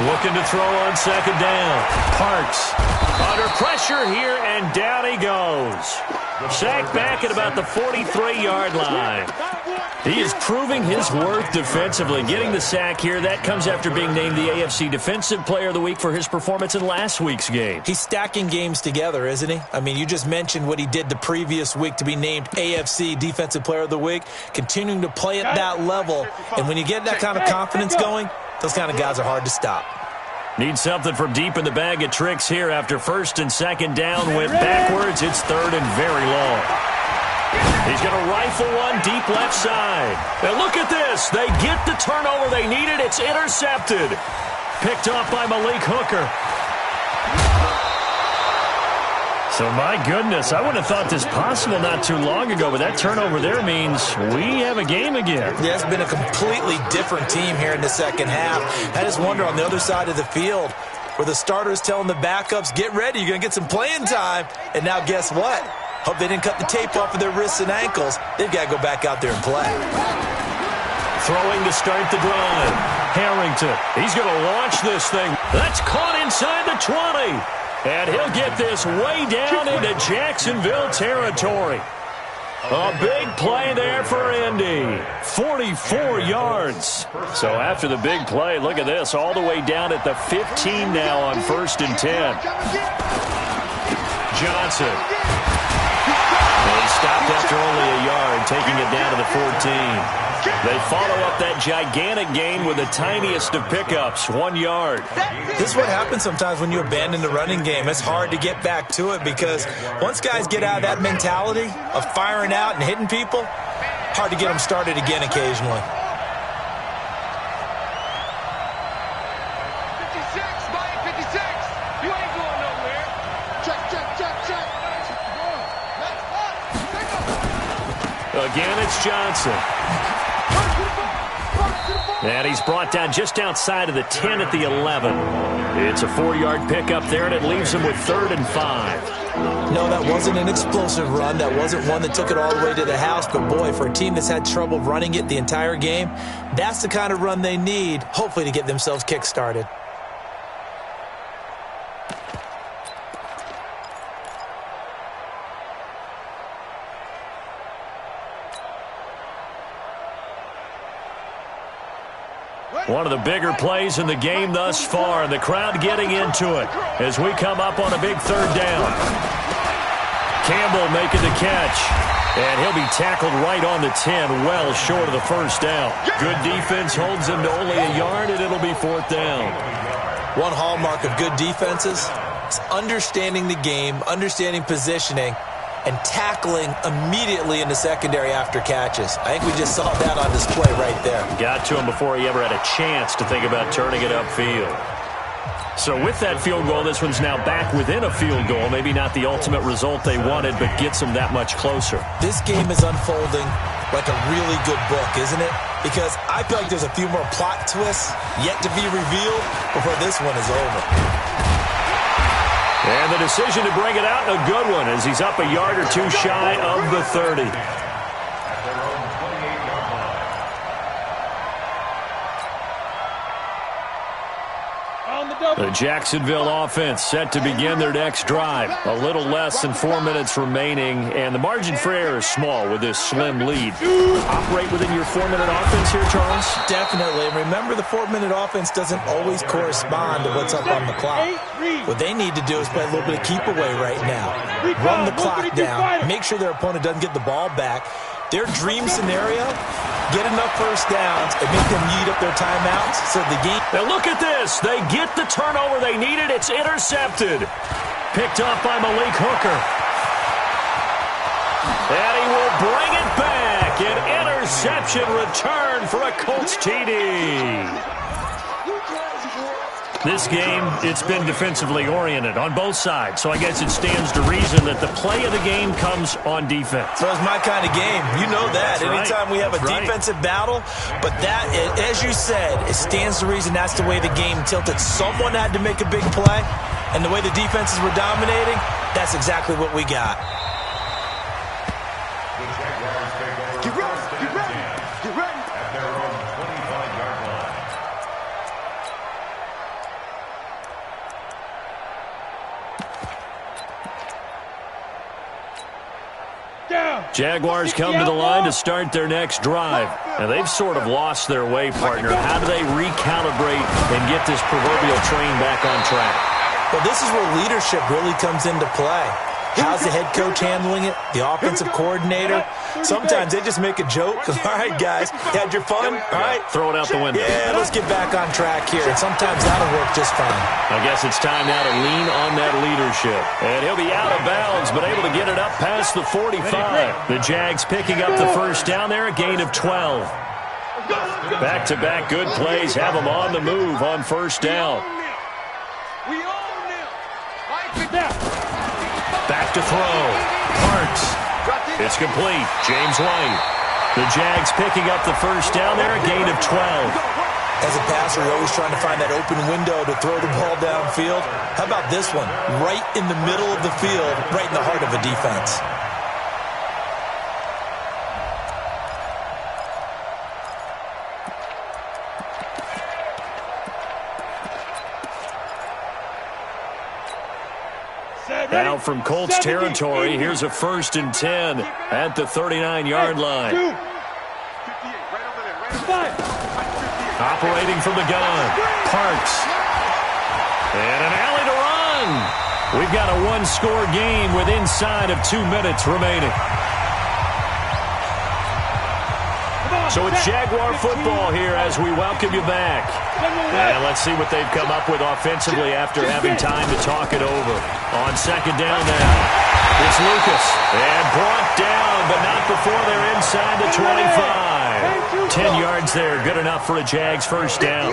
Looking to throw on 2nd down. Parks under pressure here, and down he goes. Sacked back at about the 43-yard line. He is proving his worth defensively. Getting the sack here, that comes after being named the AFC Defensive Player of the Week for his performance in last week's game. He's stacking games together, isn't he? I mean, you just mentioned what he did the previous week to be named AFC Defensive Player of the Week, continuing to play at that level. And when you get that kind of confidence going, those kind of guys are hard to stop. Need something from deep in the bag of tricks here after 1st and 2nd down went backwards. It's 3rd and very long. He's going to rifle one deep left side. And look at this. They get the turnover they needed. It's intercepted. Picked up by Malik Hooker. So, my goodness, I wouldn't have thought this possible not too long ago, but that turnover there means we have a game again. Yeah, it's been a completely different team here in the second half. I just wonder on the other side of the field where the starters telling the backups, get ready, you're going to get some playing time. And now guess what? Hope they didn't cut the tape off of their wrists and ankles. They've got to go back out there and play. Throwing to start the drive. Harrington, he's going to launch this thing. That's caught inside the 20. And he'll get this way down into Jacksonville territory. A big play there for Indy. 44 yards. So after the big play, look at this. All the way down at the 15 now on 1st and 10. Johnson. And he stopped after only a yard, taking it down to the 14. They follow up that gigantic gain with the tiniest of pickups, 1 yard. This is what happens sometimes when you abandon the running game. It's hard to get back to it because once guys get out of that mentality of firing out and hitting people, hard to get them started again occasionally. 56, Mike, 56. You ain't going nowhere. Check. Again, it's Johnson. And he's brought down just outside of the 10 at the 11. It's a 4-yard pickup there, and it leaves him with 3rd and 5. No, that wasn't an explosive run. That wasn't one that took it all the way to the house. But, boy, for a team that's had trouble running it the entire game, that's the kind of run they need, hopefully, to get themselves kick-started. One of the bigger plays in the game thus far, and the crowd getting into it as we come up on a big 3rd down. Campbell making the catch, and he'll be tackled right on the 10, well short of the 1st down. Good defense holds him to only a yard, and it'll be 4th down. One hallmark of good defenses is understanding the game, understanding positioning, and tackling immediately in the secondary after catches. I think we just saw that on display right there. Got to him before he ever had a chance to think about turning it upfield. So with that field goal, this one's now back within a field goal. Maybe not the ultimate result they wanted, but gets them that much closer. This game is unfolding like a really good book, isn't it? Because I feel like there's a few more plot twists yet to be revealed before this one is over. And the decision to bring it out, a good one, as he's up a yard or two shy of the 30. The Jacksonville offense set to begin their next drive. A little less than 4 minutes remaining, and the margin for error is small with this slim lead. Operate within your 4-minute offense here, Charles? Definitely. And remember, the 4-minute offense doesn't always correspond to what's up on the clock. What they need to do is play a little bit of keep away right now. Run the clock down. Make sure their opponent doesn't get the ball back. Their dream scenario, get enough 1st downs and make them eat up their timeouts so the game... Now look at this. They get the turnover they needed. It's intercepted. Picked up by Malik Hooker. And he will bring it back. An interception return for a Colts TD. This game, it's been defensively oriented on both sides, so I guess it stands to reason that the play of the game comes on defense. So it's my kind of game. You know that. That's Anytime we have a defensive battle, but that, as you said, it stands to reason that's the way the game tilted. Someone had to make a big play, and the way the defenses were dominating, that's exactly what we got. Get ready. At their own 25-yard line. Jaguars come to the line to start their next drive. And they've sort of lost their way, partner. How do they recalibrate and get this proverbial train back on track? Well, this is where leadership really comes into play. How's the head coach handling it? The offensive coordinator? Sometimes they just make a joke. All right, guys, you had your fun? All right. Throw it out the window. Yeah, let's get back on track here. And sometimes that'll work just fine. I guess it's time now to lean on that leadership. And he'll be out of bounds, but able to get it up past the 45. The Jags picking up the 1st down there, a gain of 12. Back-to-back good plays have them on the move on 1st down. We own them. Back to throw. Parks. It's complete. James White. The Jags picking up the 1st down there, a gain of 12. As a passer, you're always trying to find that open window to throw the ball downfield. How about this one? Right in the middle of the field, right in the heart of a defense. Now from Colts territory, here's a 1st and 10 at the 39-yard line. Operating from the gun, Parks. And an alley to run. We've got a one-score game with inside of 2 minutes remaining. So it's Jaguar football here as we welcome you back. And let's see what they've come up with offensively after having time to talk it over. On 2nd down now, it's Lucas. And brought down, but not before they're inside the 25. 10 yards there, good enough for a Jags 1st down.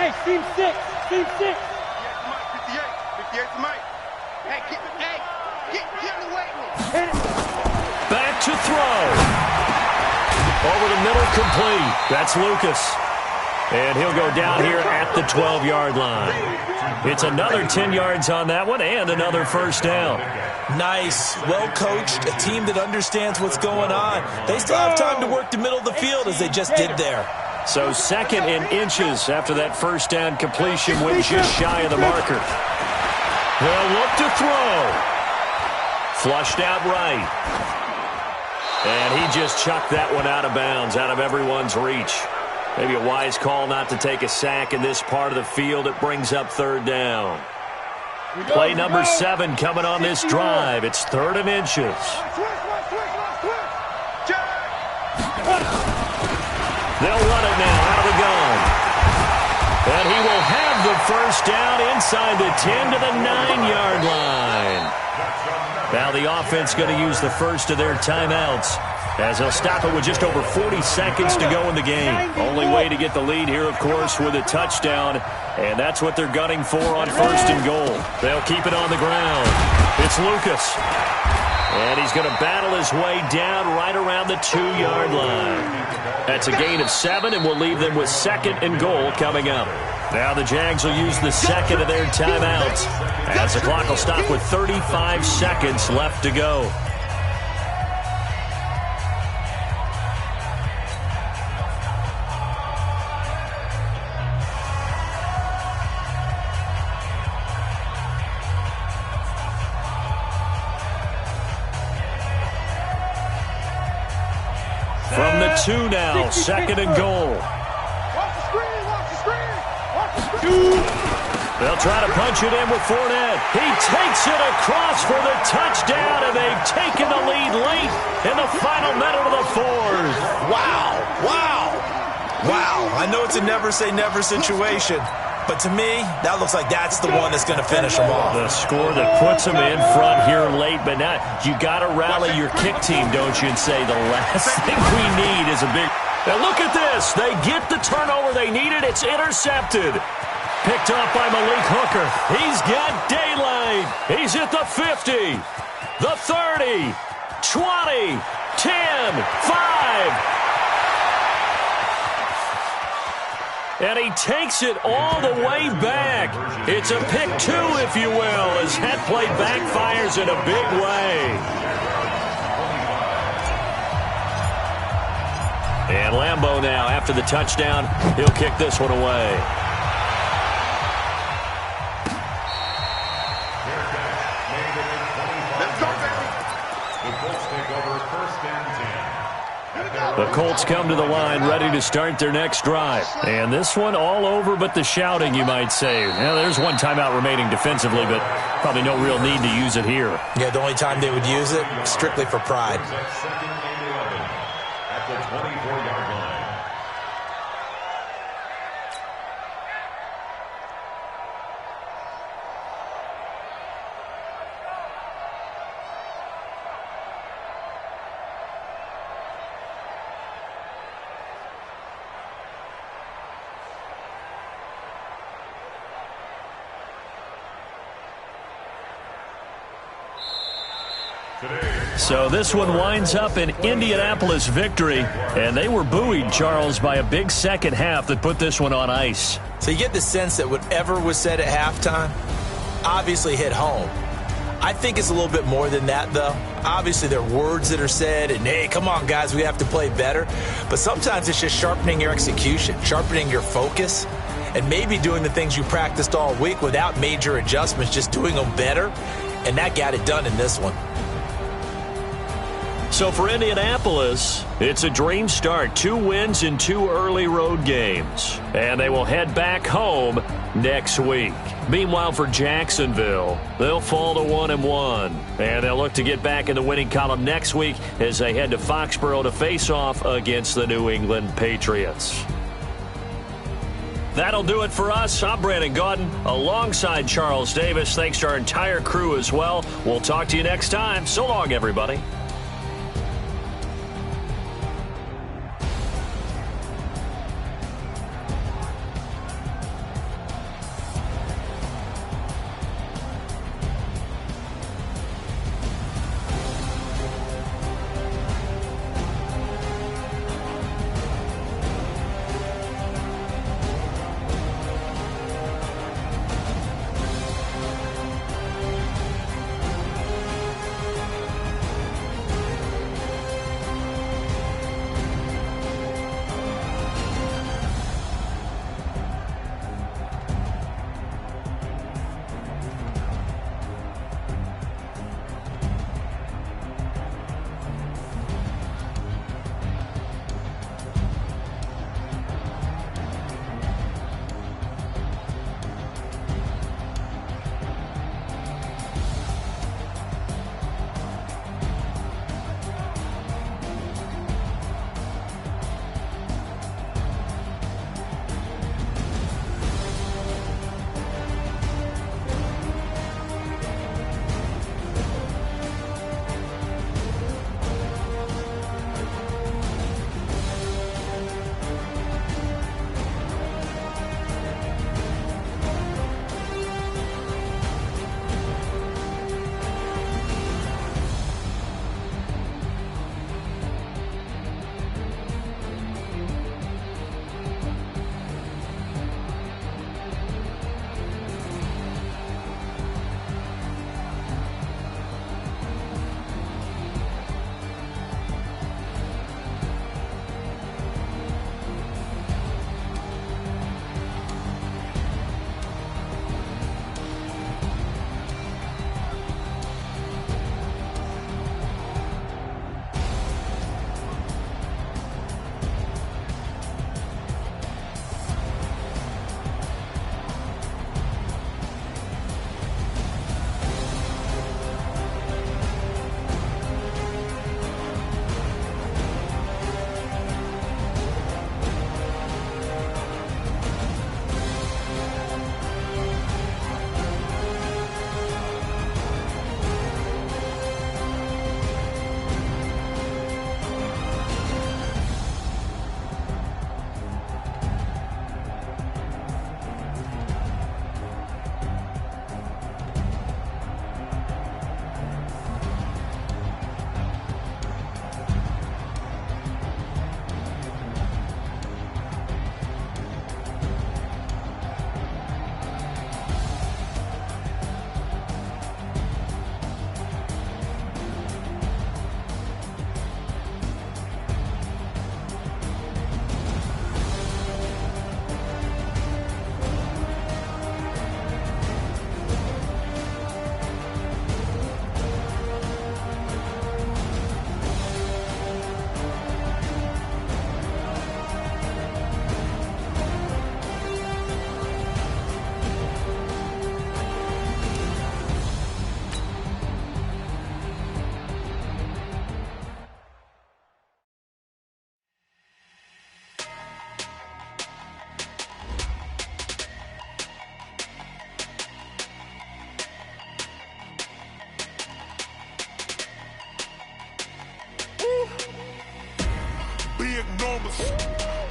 Hey, team 6, team 6. 58 to Mike. Hey, get in the way. Back to throw. Over the middle, complete. That's Lucas. And he'll go down here at the 12-yard line. It's another 10 yards on that one and another 1st down. Nice, well-coached, a team that understands what's going on. They still have time to work the middle of the field as they just did there. So 2nd and inches after that 1st down completion went just shy of the marker. They'll look to throw. Flushed out right. And he just chucked that one out of bounds, out of everyone's reach. Maybe a wise call not to take a sack in this part of the field. It brings up 3rd down. Play number 7 coming on this drive. It's 3rd and inches. They'll run it now out of the gun. And he will have the 1st down inside the 10 to the 9-yard line. Now the offense going to use the first of their timeouts as they'll stop it with just over 40 seconds to go in the game. Only way to get the lead here, of course, with a touchdown. And that's what they're gunning for on 1st and goal. They'll keep it on the ground. It's Lucas. And he's going to battle his way down right around the 2-yard line. That's a gain of 7, and we'll leave them with 2nd and goal coming up. Now the Jags will use the 2nd of their timeouts as the clock will stop with 35 seconds left to go. From the 2 now, 2nd and goal. They'll try to punch it in with Fournette. He takes it across for the touchdown, and they've taken the lead late in the final minute of the 4th. Wow, wow, wow. I know it's a never-say-never situation, but to me, that looks like that's the one that's going to finish them off. The score that puts them in front here late, but now you got to rally your kick team, don't you, and say the last thing we need is a big... Now look at this. They get the turnover they needed. It's intercepted. Picked off by Malik Hooker. He's got daylight. He's at the 50, the 30, 20, 10, 5. And he takes it all the way back. It's a pick 2, if you will, as that play backfires in a big way. And Lambeau now, after the touchdown, he'll kick this one away. The Colts come to the line ready to start their next drive. And this one all over but the shouting, you might say. Now, there's one timeout remaining defensively, but probably no real need to use it here. Yeah, the only time they would use it, strictly for pride. At the 24-yard line. So this one winds up an Indianapolis victory, and they were buoyed, Charles, by a big second half that put this one on ice. So you get the sense that whatever was said at halftime obviously hit home. I think it's a little bit more than that, though. Obviously, there are words that are said, and, hey, come on, guys, we have to play better. But sometimes it's just sharpening your execution, sharpening your focus, and maybe doing the things you practiced all week without major adjustments, just doing them better. And that got it done in this one. So for Indianapolis, it's a dream start. 2 wins in 2 early road games. And they will head back home next week. Meanwhile, for Jacksonville, they'll fall to 1-1. And they'll look to get back in the winning column next week as they head to Foxborough to face off against the New England Patriots. That'll do it for us. I'm Brandon Gaudin alongside Charles Davis. Thanks to our entire crew as well. We'll talk to you next time. So long, everybody.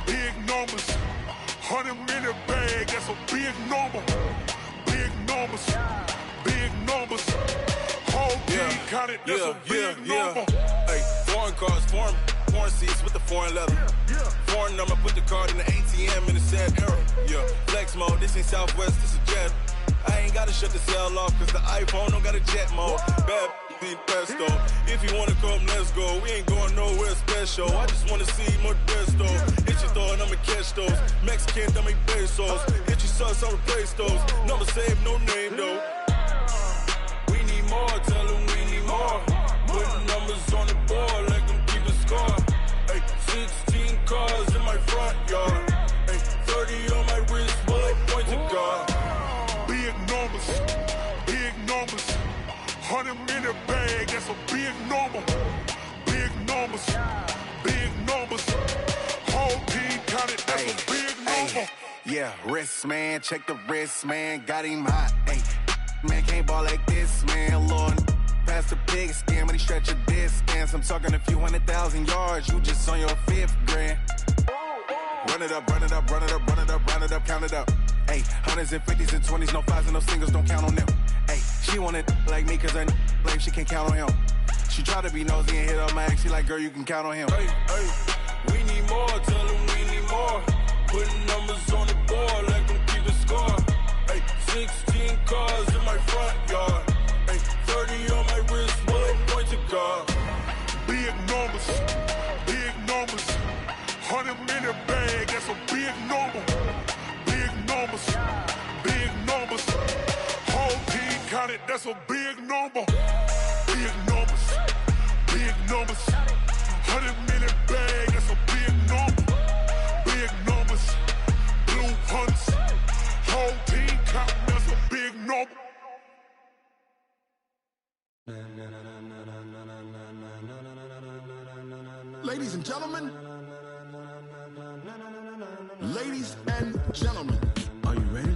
Big numbers, 100-minute bag, that's a big number. Big numbers, whole team counted, that's a big number. Hey, foreign cars, foreign seats with the foreign leather. Foreign number, put the card in the ATM in the sad era. Yeah, flex mode, this ain't Southwest, this is Jet. I ain't gotta shut the cell off, cause the iPhone don't got a jet mode. Bad be pesto. If you wanna come, let's go. We ain't going nowhere special. I just wanna see more desto. Hit your thought, I'ma catch those. Mexican, I'ma make pesos. Hit your sus, I'ma replace those. Number save, no name though. We need more, tell them we need more. Putting numbers on the board, let them keep a score. Ay, 16 cars in my front yard. Ay, 30 on my wrist, bullet point to God. Big numbers, big numbers. 100 in the bag, that's a big number. Big numbers, big numbers. Whole team counted, that's a big number. Yeah, wrist man, check the wrist man, got him hot. Ay, man can't ball like this, man. Lord, past the pig skin when he stretch a distance. I'm talking a few 100,000 yards, you just on your 5th grand. Run it up, run it up, run it up, run it up, run it up, count it up. Ay, hundreds and 50s and 20s, no 5s and no singles, don't count on them. Ay, she want it like me, cause her lame, she can't count on him. She try to be nosy and hit up my ex, she like, girl, you can count on him. Hey, hey, we need more, tell them we need more. Putting numbers on the board, let them keep a score. Hey, 16 cars in my front yard. Hey, 30 on my wrist, bullet point to God. Big numbers, big numbers. 100 in the bag, that's a big number. Big numbers, big numbers. Whole team counted, that's a big number. Big numbers, big numbers. 100 in the bag, that's a big number. Big numbers, blue hunts. Whole team counting, that's a big number. Ladies and gentlemen, ladies and gentlemen, are you ready?